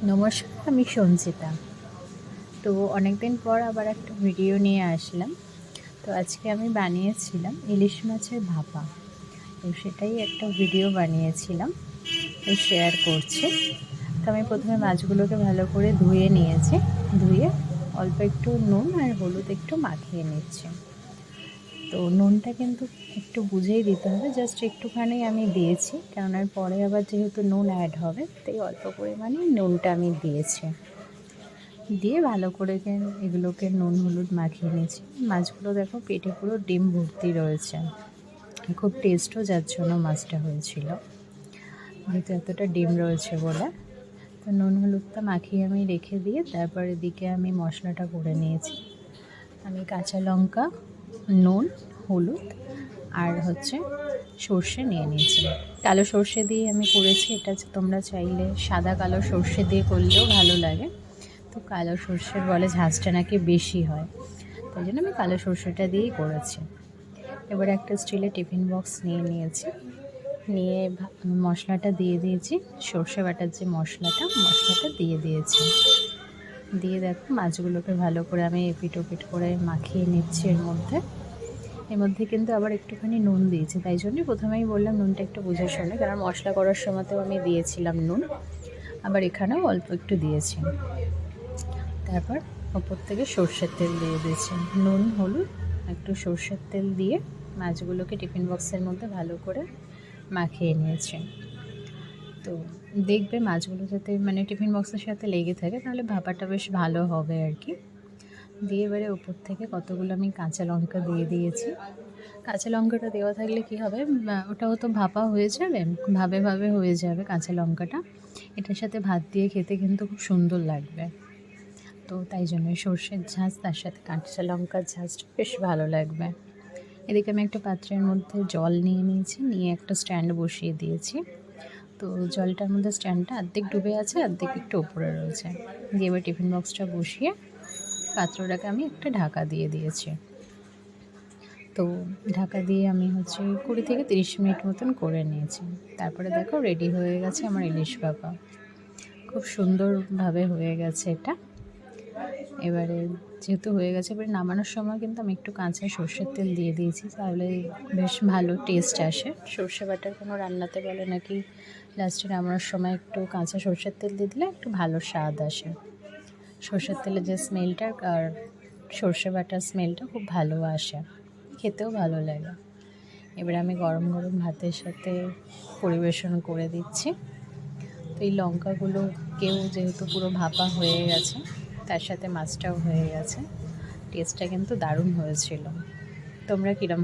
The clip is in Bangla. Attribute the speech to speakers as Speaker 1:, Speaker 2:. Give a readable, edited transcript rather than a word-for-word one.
Speaker 1: নমস্কার, আমি সঞ্চিতা। তো অনেক দিন পর আবার একটা ভিডিও নিয়ে আসলাম। তো আজকে আমি বানিয়েছিলাম ইলিশ মাছের ভাপা। তো সেটাই একটা ভিডিও বানিয়েছিলাম, তো শেয়ার করছি। তো আমি প্রথমে মাছগুলোকে ভালো করে ধুয়ে নিয়েছি। ধুয়ে অল্প একটু নুন আর হলুদ একটু মাখিয়ে নিচ্ছি। তো নুনটা কিন্তু একটু বুঝেই দিতে হবে, জাস্ট একটুখানি আমি দিয়েছি, কেননা পরে আবার যেহেতু নুন অ্যাড হবে, তাই অল্প পরিমাণে নুনটা আমি দিয়েছি। দিয়ে ভালো করে এগুলোকে নুন হলুদ মাখিয়ে নিয়েছি। মাছগুলো দেখো পেটে পুরো ডিম ভর্তি রয়েছে, খুব টেস্টও যার জন্য মাছটা হয়েছিল, যেহেতু এতটা ডিম রয়েছে বলে। তো নুন হলুদটা মাখিয়ে আমি রেখে দিয়ে তারপর এদিকে আমি মশলাটা করে নিয়েছি। আমি কাঁচা লঙ্কা, নুন, হলুদ আর সর্ষে নিয়ে নিয়েছি। কালো সর্ষে দিয়ে আমি করেছি এটা, তোমরা চাইলে সাদা কালো সর্ষে দিয়ে করলেও ভালো লাগে। তো কালো সর্ষের বলে ঝাঁঝটা নাকি বেশি হয়, তাই জন্য আমি কালো সর্ষেটা দিয়েই করেছি। এবার একটা স্টিলের টিফিন বক্স নিয়ে নিয়েছি, নিয়ে মশলাটা দিয়ে দিয়েছি। সর্ষে বাটার যে মশলাটা দিয়ে দিয়েছি। দিয়ে দেখো মাছগুলোকে ভালো করে আমি এপিট ওপিট করে মাখিয়ে নিচ্ছি। এর মধ্যে কিন্তু আবার একটুখানি নুন দিয়েছি, তাই জন্যই প্রথমেই বললাম নুনটা একটু বুঝে শুনে, কারণ মশলা করার সময়তেও আমি দিয়েছিলাম নুন, আবার এখানেও অল্প একটু দিয়েছি। তারপর ওপর থেকে সর্ষের তেল দিয়ে দিয়েছি। নুন হলুদ একটু সর্ষের তেল দিয়ে মাছগুলোকে টিফিন বক্সের মধ্যে ভালো করে মাখিয়ে নিয়েছি। তো দেখবে মাছগুলো যাতে টিফিন বক্সের সাথে লেগে থাকে, তাহলে ভাপাটা বেশ ভালো হবে আর কি। দিয়ে এবারে ওপর থেকে কতগুলো আমি কাঁচা লঙ্কা দিয়ে দিয়েছি। কাঁচা লঙ্কাটা দেওয়া থাকলে কি হবে, ওটাও তো ভাপা হয়ে যাবে, ভাবে ভাবে হয়ে যাবে কাঁচা লঙ্কাটা। এটার সাথে ভাত দিয়ে খেতে কিন্তু খুব সুন্দর লাগবে। তো তাই জন্য সর্ষের ঝাঁজ তার সাথে কাঁচা লঙ্কার ঝাঁজটা বেশ ভালো লাগবে। এদিকে আমি একটা পাত্রের মধ্যে জল নিয়ে নিয়েছি, নিয়ে একটা স্ট্যান্ড বসিয়ে দিয়েছি। তো জলটার মধ্যে স্ট্যান্ডটা অর্ধেক ডুবে আছে, অর্ধেক একটু ওপরে রয়েছে। দিয়ে এবার টিফিন বক্সটা বসিয়ে পাত্রটাকে আমি একটা ঢাকা দিয়ে দিয়েছি। তো ঢাকা দিয়ে আমি 20 থেকে 30 মিনিট মতন করে নিয়েছি। তারপরে দেখো রেডি হয়ে গেছে আমার ইলিশ ভাপা। খুব সুন্দরভাবে হয়ে গেছে এটা। এবারে যেহেতু হয়ে গেছে, এবারে নামানোর সময় কিন্তু আমি একটু কাঁচা সর্ষের তেল দিয়ে দিয়েছি, তাহলে বেশ ভালো টেস্ট আসে। সর্ষে বাটার কোনো রান্নাতে বলে নাকি লাস্টে নামানোর সময় একটু কাঁচা সর্ষের তেল দিয়ে দিলে একটু ভালো স্বাদ আসে। সর্ষের তেলের যে স্মেলটা আর সর্ষে বাটার স্মেলটা খুব ভালো আসে, খেতেও ভালো লাগে। এবারে আমি গরম গরম ভাতের সাথে পরিবেশন করে দিচ্ছি। তো এই লঙ্কাগুলোকেও যেহেতু পুরো ভাপা হয়ে গেছে, তার সাথে মাছটাও হয়ে গেছে, টেস্টটা কিন্তু দারুণ হয়েছিল। তোমরা কীরকম